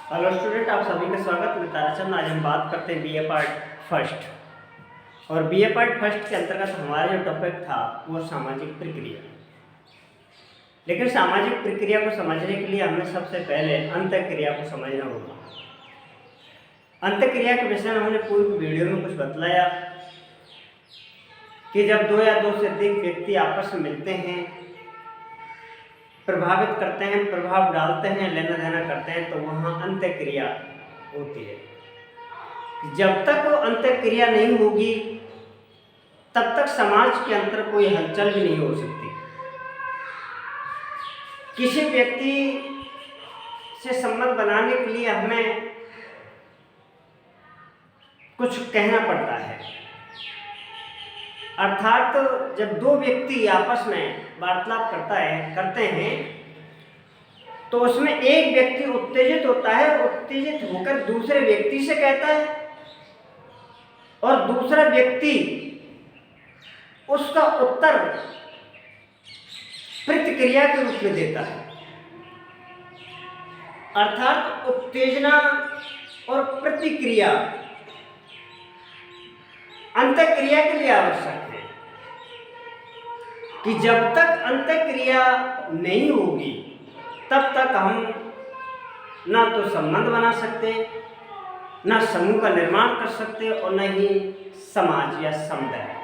Hello student, आप सभी का स्वागत। मैं ताराचंद। आज हम बात करते हैं बीए पार्ट फर्स्ट। और बीए पार्ट फर्स्ट के अंतर्गत हमारा जो टॉपिक था वो सामाजिक प्रक्रिया। लेकिन सामाजिक प्रक्रिया को समझने के लिए हमें सबसे पहले अंतःक्रिया को समझना होगा। अंतःक्रिया के विषय में हमने पूरी वीडियो में कुछ बतलाया कि जब दो या दो से अधिक व्यक्ति आपस में मिलते हैं, प्रभावित करते हैं, प्रभाव डालते हैं, लेना देना करते हैं, तो वहाँ अंतःक्रिया होती है। जब तक वो अंतःक्रिया नहीं होगी तब तक समाज के अंदर कोई हलचल भी नहीं हो सकती। किसी व्यक्ति से संबंध बनाने के लिए हमें कुछ कहना पड़ता है, अर्थात जब दो व्यक्ति आपस में वार्तालाप करते हैं तो उसमें एक व्यक्ति उत्तेजित होता है, उत्तेजित होकर दूसरे व्यक्ति से कहता है और दूसरा व्यक्ति उसका उत्तर प्रतिक्रिया के रूप में देता है। अर्थात उत्तेजना और प्रतिक्रिया अंतःक्रिया के लिए आवश्यक है कि जब तक अंतःक्रिया नहीं होगी तब तक हम ना तो संबंध बना सकते, ना समूह का निर्माण कर सकते और न ही समाज या समुदाय।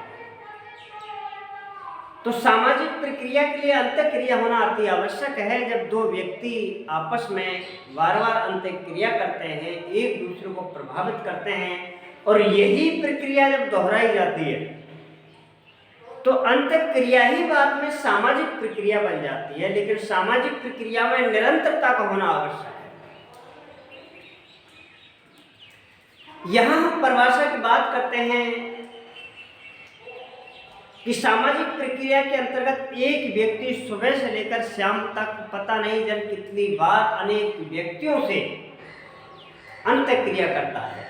तो सामाजिक प्रक्रिया के लिए अंतःक्रिया होना अति आवश्यक है। जब दो व्यक्ति आपस में बार बार अंतःक्रिया करते हैं, एक दूसरे को प्रभावित करते हैं और यही प्रक्रिया जब दोहराई जाती है तो अंतःक्रिया ही बाद में सामाजिक प्रक्रिया बन जाती है। लेकिन सामाजिक प्रक्रिया में निरंतरता का होना आवश्यक है। यहां हम परिभाषा की बात करते हैं कि सामाजिक प्रक्रिया के अंतर्गत एक व्यक्ति सुबह से लेकर शाम तक पता नहीं जन कितनी बार अनेक व्यक्तियों से अंतःक्रिया करता है।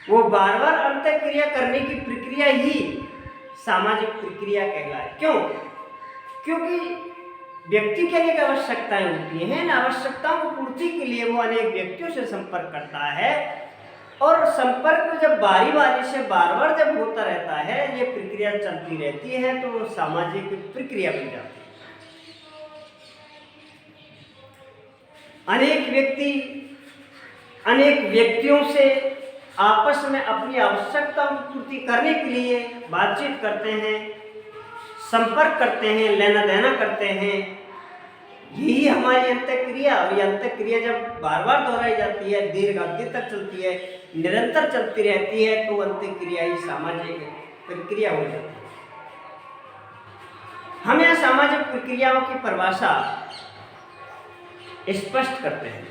वो बार बार अंतःक्रिया करने की प्रक्रिया ही सामाजिक प्रक्रिया कहलाए। क्यों? क्योंकि व्यक्ति के अनेक आवश्यकताएं होती हैं, इन आवश्यकताओं की पूर्ति के लिए वो अनेक व्यक्तियों से संपर्क करता है और संपर्क जब बारी बारी से बार बार जब होता रहता है, ये प्रक्रिया चलती रहती है, तो वो सामाजिक प्रक्रिया बन जाती है। अनेक व्यक्ति अनेक व्यक्तियों से आपस में अपनी आवश्यकताओं की पूर्ति करने के लिए बातचीत करते हैं, संपर्क करते हैं, लेना देना करते हैं। यही हमारी अंतःक्रिया। और ये अंतःक्रिया जब बार बार दोहराई जाती है, दीर्घ अवधि तक चलती है, निरंतर चलती रहती है, तो अंतःक्रिया ही सामाजिक प्रक्रिया हो जाती है। हम यहाँ सामाजिक प्रक्रियाओं की परिभाषा स्पष्ट करते हैं।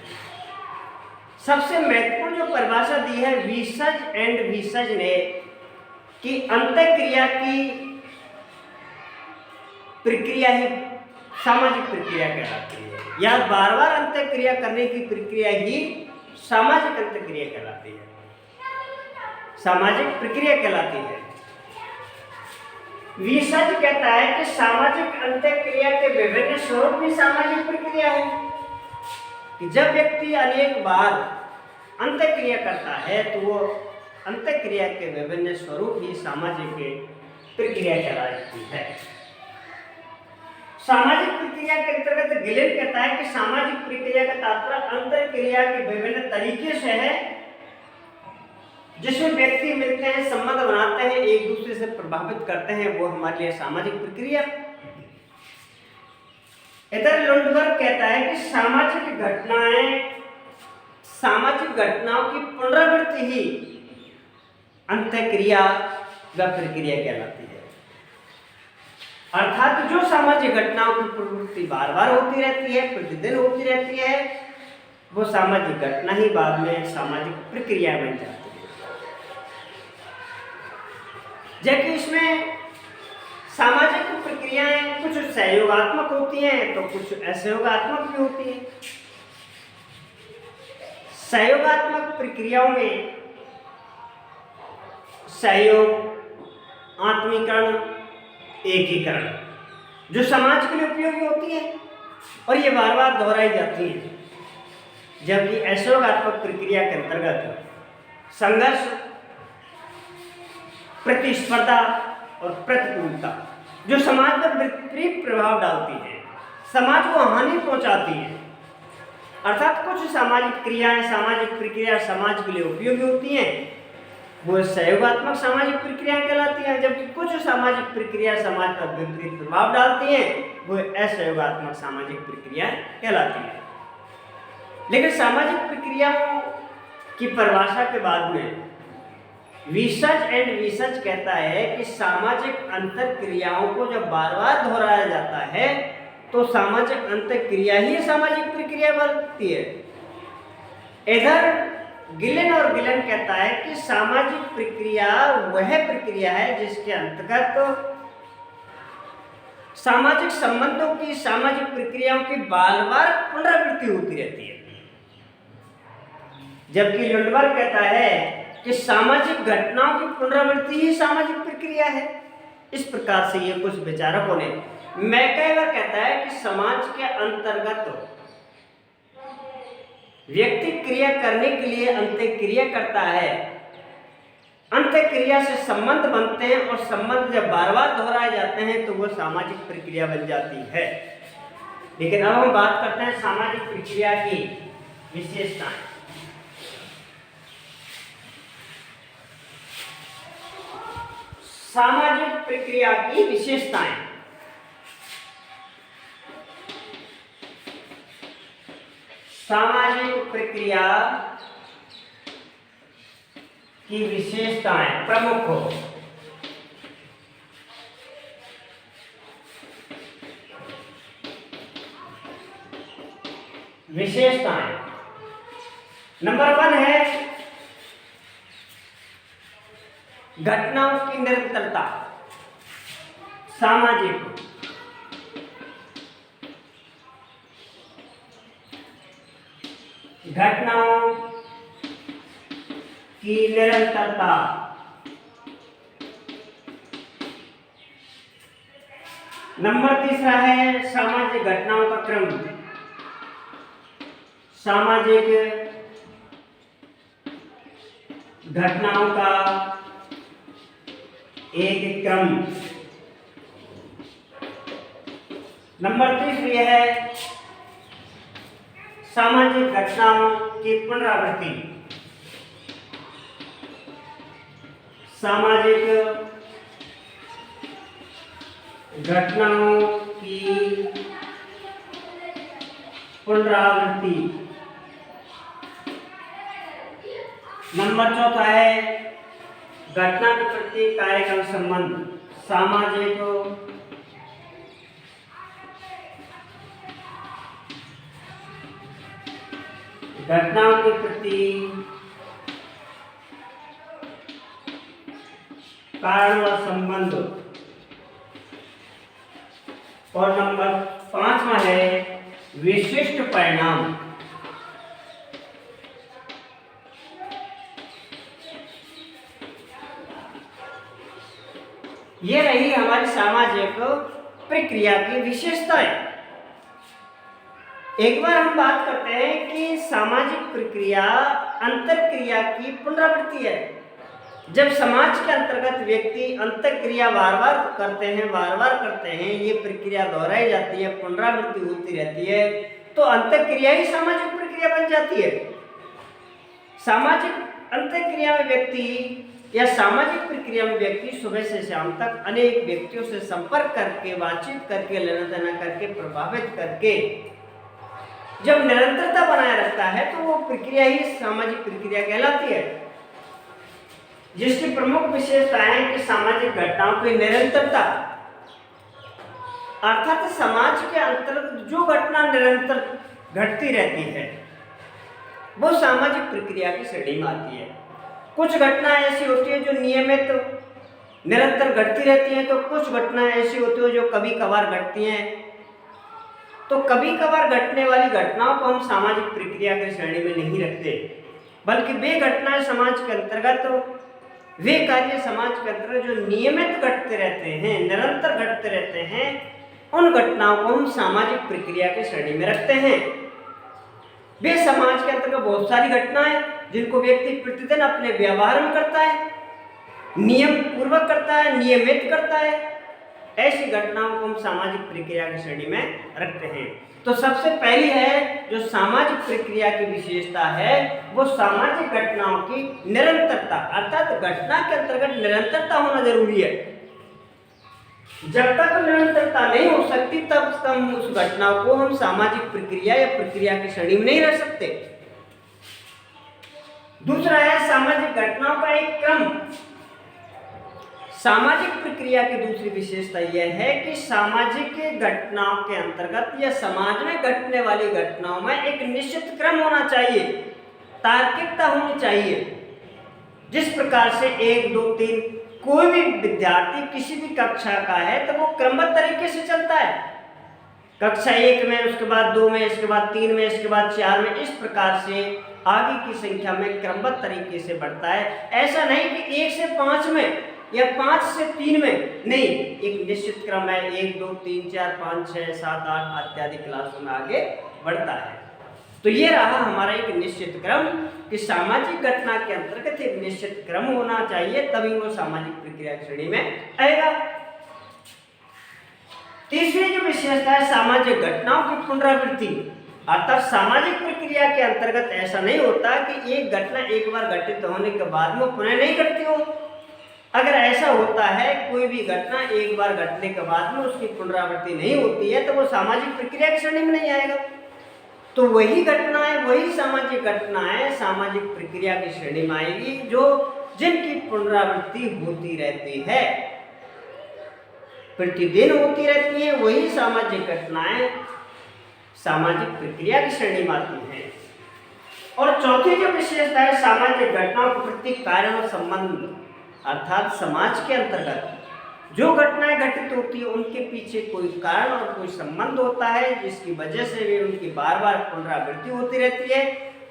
सबसे महत्वपूर्ण जो परिभाषा दी है विसज एंड विसज ने कि अंतःक्रिया की प्रक्रिया ही सामाजिक प्रक्रिया कहलाती है, या बार बार अंतःक्रिया करने की प्रक्रिया ही सामाजिक अंतःक्रिया कहलाती है, सामाजिक प्रक्रिया कहलाती है। विसज कहता है कि सामाजिक अंतःक्रिया के विभिन्न स्वरूप भी सामाजिक प्रक्रिया है। कि जब व्यक्ति अनेक बार अंतःक्रिया करता है तो वो अंतःक्रिया के विभिन्न स्वरूप ही सामाजिक प्रक्रिया कहलाती है। सामाजिक प्रक्रिया के अंतर्गत गिलेन कहता है कि सामाजिक प्रक्रिया का तात्पर्य अंतःक्रिया के विभिन्न तरीके से है जिसमें व्यक्ति मिलते हैं, संबंध बनाते हैं, एक दूसरे से प्रभावित करते हैं, वो हमारे लिए सामाजिक प्रक्रिया। इधर लुंडबर्ग कहता है कि सामाजिक घटनाओं की पुनरावृत्ति ही अंतःक्रिया व प्रक्रिया कहलाती है। अर्थात जो सामाजिक घटनाओं की प्रवृत्ति बार बार होती रहती है, प्रतिदिन होती रहती है, वो सामाजिक घटना ही बाद में सामाजिक प्रक्रिया बन जाती है। जबकि इसमें सामाजिक प्रक्रियाएं कुछ सहयोगात्मक होती हैं तो कुछ असहयोगात्मक भी होती हैं। सहयोगात्मक प्रक्रियाओं में सहयोग, आत्मीकरण, एकीकरण जो समाज के लिए उपयोगी होती है और ये बार बार दोहराई जाती है। जबकि असहयोगात्मक प्रक्रिया के अंतर्गत संघर्ष, प्रतिस्पर्धा और प्रतिकूलता जो समाज पर विपरीत प्रभाव डालती है, समाज को हानि पहुंचाती है, अर्थात कुछ सामाजिक क्रियाएं, सामाजिक प्रक्रिया समाज के लिए उपयोगी होती हैं, वो सहयोगात्मक सामाजिक प्रक्रियाएं कहलाती हैं, जबकि कुछ सामाजिक प्रक्रिया समाज पर विपरीत प्रभाव डालती हैं, वो असहयोगात्मक सामाजिक प्रक्रियाएं कहलाती हैं। लेकिन सामाजिक प्रक्रियाओं की परिभाषा के बाद में रिसर्च कहता है कि सामाजिक अंतरक्रियाओं को जब बार बार दोहराया जाता है तो सामाजिक अंतरक्रिया ही सामाजिक प्रक्रिया बनती है। इधर गिलेन कहता है कि सामाजिक प्रक्रिया वह प्रक्रिया है जिसके अंतर्गत सामाजिक संबंधों की, सामाजिक प्रक्रियाओं की बार बार पुनरावृत्ति होती रहती है, जबकि लुंडबर्ग कहता है कि सामाजिक घटनाओं की पुनरावृत्ति ही सामाजिक प्रक्रिया है। इस प्रकार से ये कुछ विचारकों ने, मैकइवर कहता है कि समाज के अंतर्गत व्यक्ति क्रिया करने के लिए अंतःक्रिया करता है, अंतःक्रिया से संबंध बनते हैं और संबंध जब बार बार दोहराए जाते हैं तो वो सामाजिक प्रक्रिया बन जाती है। लेकिन अब हम बात करते हैं सामाजिक प्रक्रिया की विशेषताएं। सामाजिक प्रक्रिया की विशेषताएं। सामाजिक प्रक्रिया की विशेषताएं प्रमुख हो। विशेषताएं नंबर 1 है घटनाओं की निरंतरता। सामाजिक घटनाओं की निरंतरता। नंबर 3 है सामाजिक घटनाओं का क्रम। सामाजिक घटनाओं का एक क्रम। नंबर 3 है सामाजिक घटनाओं की पुनरावृत्ति। सामाजिक घटनाओं की पुनरावृत्ति। नंबर 4 है घटना के प्रति कार्यक्रम संबंध। सामाजिक घटनाओं के प्रति कारण व संबंध। और नंबर 5 है विशिष्ट परिणाम। ये रही हमारी सामाजिक प्रक्रिया की विशेषताएं। एक बार हम बात करते हैं कि सामाजिक प्रक्रिया अंतरक्रिया की पुनरावृत्ति है। जब समाज के अंतर्गत व्यक्ति अंतरक्रिया बार बार करते हैं, ये प्रक्रिया दोहराई जाती है, पुनरावृत्ति होती रहती है, तो अंतरक्रिया ही सामाजिक प्रक्रिया बन जाती है। सामाजिक अंतरक्रिया में व्यक्ति या सामाजिक प्रक्रिया में व्यक्ति सुबह से शाम तक अनेक व्यक्तियों से संपर्क करके, बातचीत करके, लेना देना करके, प्रभावित करके जब निरंतरता बनाए रखता है तो वो प्रक्रिया ही सामाजिक प्रक्रिया कहलाती है, जिसकी प्रमुख विशेषता है कि सामाजिक घटनाओं की निरंतरता। अर्थात समाज के अंतर्गत जो घटना निरंतर घटती रहती है वो सामाजिक प्रक्रिया की श्रेणी में आती है। कुछ घटनाएं ऐसी होती है जो नियमित निरंतर घटती रहती हैं, तो कुछ घटनाएं ऐसी होती है जो कभी कभार घटती हैं। तो कभी कभार घटने वाली घटनाओं को हम सामाजिक प्रक्रिया की श्रेणी में नहीं रखते, बल्कि वे घटनाएं समाज के अंतर्गत, वे कार्य समाज के अंतर्गत जो नियमित घटते रहते हैं, निरंतर घटते रहते हैं, उन घटनाओं को हम सामाजिक प्रक्रिया की श्रेणी में रखते हैं। वे समाज के अंतर्गत बहुत सारी घटनाएं जिनको व्यक्ति प्रतिदिन अपने व्यवहार में करता है, नियम पूर्वक करता है, नियमित करता है, ऐसी घटनाओं को हम सामाजिक प्रक्रिया की श्रेणी में रखते हैं। तो सबसे पहली है जो सामाजिक प्रक्रिया की विशेषता है वो सामाजिक घटनाओं की निरंतरता, अर्थात घटना के अंतर्गत निरंतरता होना जरूरी है। जब तक निरंतरता नहीं हो सकती तब तक हम उस घटना को हम सामाजिक प्रक्रिया या प्रक्रिया की श्रेणी में नहीं रख सकते। दूसरा है सामाजिक घटनाओं का एक क्रम। सामाजिक प्रक्रिया की दूसरी विशेषता यह है कि सामाजिक घटनाओं के अंतर्गत या समाज में घटने वाली घटनाओं में एक निश्चित क्रम होना चाहिए, तार्किकता होनी चाहिए। जिस प्रकार से 1 2 3 कोई भी विद्यार्थी किसी भी कक्षा का है तो वो क्रमबद्ध तरीके से चलता है। कक्षा 1 में, उसके बाद 2 में, इसके बाद 3 में, इसके बाद 4 में, इस प्रकार से आगे की संख्या में क्रमबद्ध तरीके से बढ़ता है। ऐसा नहीं कि 1 से 5 में या 5 से 3 में, नहीं, एक निश्चित क्रम है। 1 2 3 4 5 6 7 8 इत्यादि क्लासों में आगे बढ़ता है। तो ये रहा हमारा एक निश्चित क्रम कि सामाजिक घटना के अंतर्गत एक निश्चित क्रम होना चाहिए, तभी वो सामाजिक प्रक्रिया की श्रेणी में आएगा। तीसरी जो विशेषता है सामाजिक घटनाओं की पुनरावृत्ति, अर्थात सामाजिक प्रक्रिया के अंतर्गत ऐसा नहीं होता कि एक घटना एक बार घटित होने के बाद में पुनः नहीं घटती हो। अगर ऐसा होता है, कोई भी घटना एक बार घटने के बाद में उसकी पुनरावृत्ति नहीं होती है तो वो सामाजिक प्रक्रिया की श्रेणी में नहीं आएगा। तो वही घटनाएं, वही सामाजिक घटनाएं सामाजिक प्रक्रिया की श्रेणी में आएगी जो जिनकी पुनरावृत्ति होती रहती है, प्रतिदिन होती रहती है। वही सामाजिक घटनाएं सामाजिक प्रक्रिया की श्रेणी में आती हैं। और चौथी जो विशेषता है सामाजिक घटनाओं के प्रति कारण और संबंध, अर्थात समाज के अंतर्गत जो घटनाएं घटित होती है उनके पीछे कोई कारण और कोई संबंध होता है जिसकी वजह से वे उनकी बार बार पुनरावृत्ति होती रहती है,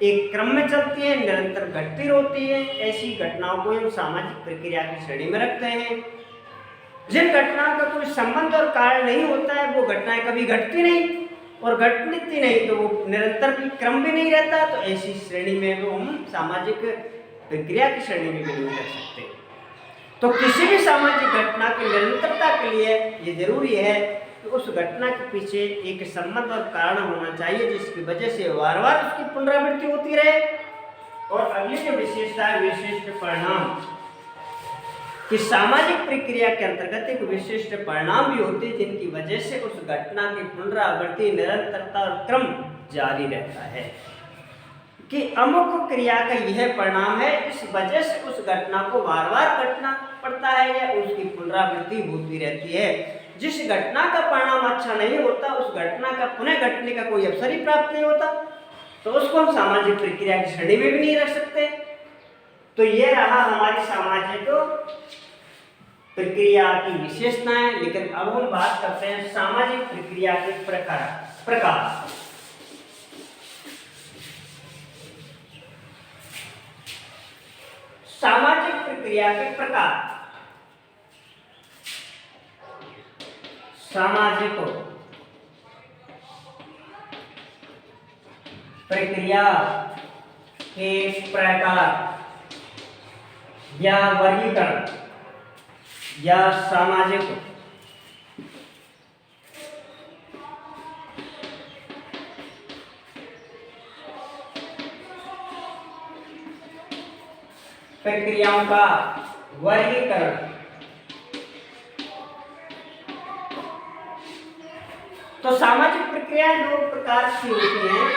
एक क्रम में चलती है, निरंतर घटती रहती है। ऐसी घटनाओं को हम सामाजिक प्रक्रिया की श्रेणी में रखते हैं। जिन घटनाओं का कोई संबंध और कारण नहीं होता है वो घटनाएं कभी घटती नहीं, और घटती नहीं तो वो निरंतर भी क्रम भी नहीं रहता, तो ऐसी श्रेणी में वो हम सामाजिक प्रक्रिया की श्रेणी में भी नहीं रख सकते। तो किसी भी सामाजिक घटना की निरंतरता के लिए ये जरूरी है कि उस घटना के पीछे एक संबंध और कारण होना चाहिए जिसकी वजह से बार बार उसकी पुनरावृत्ति होती रहे। और अगली जो विशेषता है विशिष्ट परिणाम, कि सामाजिक प्रक्रिया के अंतर्गत एक विशिष्ट परिणाम भी होते हैं जिनकी वजह से उस घटना की पुनरावृत्ति, निरंतरता और क्रम जारी रहता है। कि अमुक क्रिया का यह परिणाम है, इस वजह से उस घटना को बार बार घटना पड़ता है या उसकी पुनरावृत्ति होती रहती है। जिस घटना का परिणाम अच्छा नहीं होता उस घटना का पुनः घटने का कोई अवसर ही प्राप्त नहीं होता, तो उसको हम सामाजिक प्रक्रिया की श्रेणी में भी नहीं रख सकते। तो ये रहा हमारी सामाजिक प्रक्रिया की विशेषताएं। लेकिन अब हम बात करते हैं सामाजिक प्रक्रिया के प्रकार। सामाजिक प्रक्रिया के प्रकार। सामाजिक प्रक्रिया के प्रकार या वर्गीकरण या सामाजिक प्रक्रियाओं का वर्गीकरण। तो सामाजिक प्रक्रियाएं दो प्रकार की होती हैं।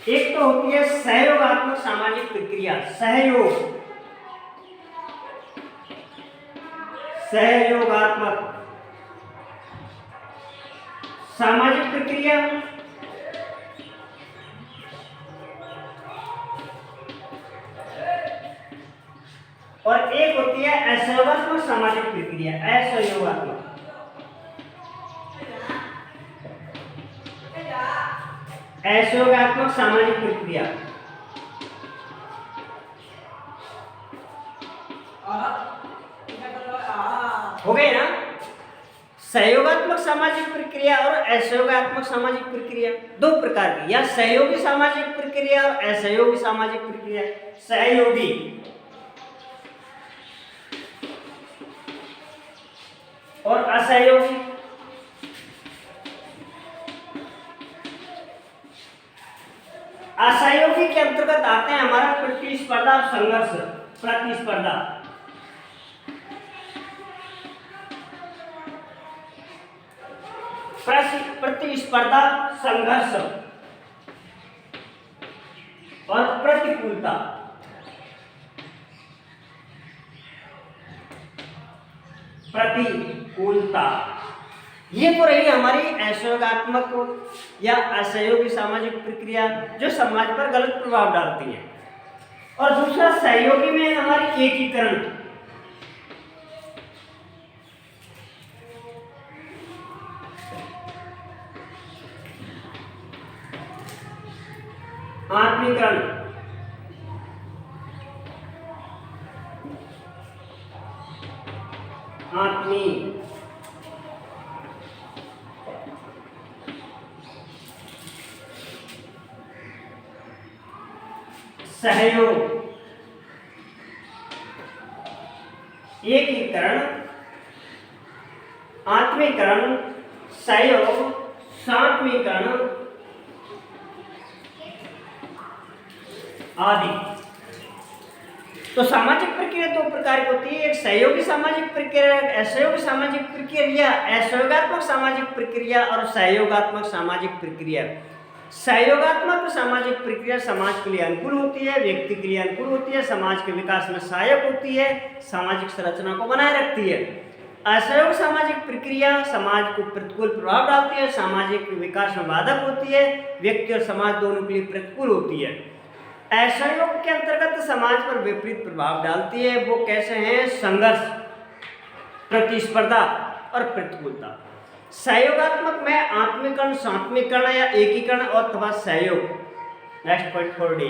एक तो होती है सहयोगात्मक सामाजिक प्रक्रिया, सहयोगात्मक सामाजिक प्रक्रिया। और एक होती है असहयोगात्मक सामाजिक प्रक्रिया, असहयोगात्मक सामाजिक प्रक्रिया। हो गए ना। सहयोगात्मक सामाजिक प्रक्रिया प्रक्रिया और असहयोगात्मक सामाजिक प्रक्रिया, दो प्रकार की, या सहयोगी सामाजिक प्रक्रिया और असहयोगी सामाजिक प्रक्रिया। सहयोगी और असहयोगी। असहयोगी के अंतर्गत आते हैं हमारा प्रतिस्पर्धा और संघर्ष। प्रतिस्पर्धा, प्रतिस्पर्धा, संघर्ष और प्रतिकूलता। प्रतिकूलता, ये तो रही हमारी असहयोगात्मक या असहयोगी सामाजिक प्रक्रिया जो समाज पर गलत प्रभाव डालती है। और दूसरा सहयोगी में हमारी एकीकरण। आत्मीकरण, सहयोग, एकीकरण, आत्मीकरण, सहयोग, सात्वीकरण आदि। तो सामाजिक प्रक्रिया दो प्रकार की होती है, एक सहयोगी सामाजिक प्रक्रिया, असहयोगी सामाजिक प्रक्रिया, असहयोगात्मक सामाजिक प्रक्रिया और सहयोगात्मक सामाजिक प्रक्रिया। सहयोगात्मक सामाजिक प्रक्रिया समाज के लिए अनुकूल होती है, व्यक्ति के लिए अनुकूल होती है, समाज के विकास में सहायक होती है, सामाजिक संरचना को बनाए रखती है। असहयोग सामाजिक प्रक्रिया समाज को प्रतिकूल प्रभाव डालती है, सामाजिक विकास में बाधक होती है, व्यक्ति और समाज दोनों के लिए प्रतिकूल होती है। असहयोग के अंतर्गत समाज पर विपरीत प्रभाव डालती है, वो कैसे हैं? संघर्ष, प्रतिस्पर्धा और प्रतिकूलता। सहयोगात्मक में आत्मीकरण, सात्वीकरण या एकीकरण और तथा सहयोग। Next point 4D।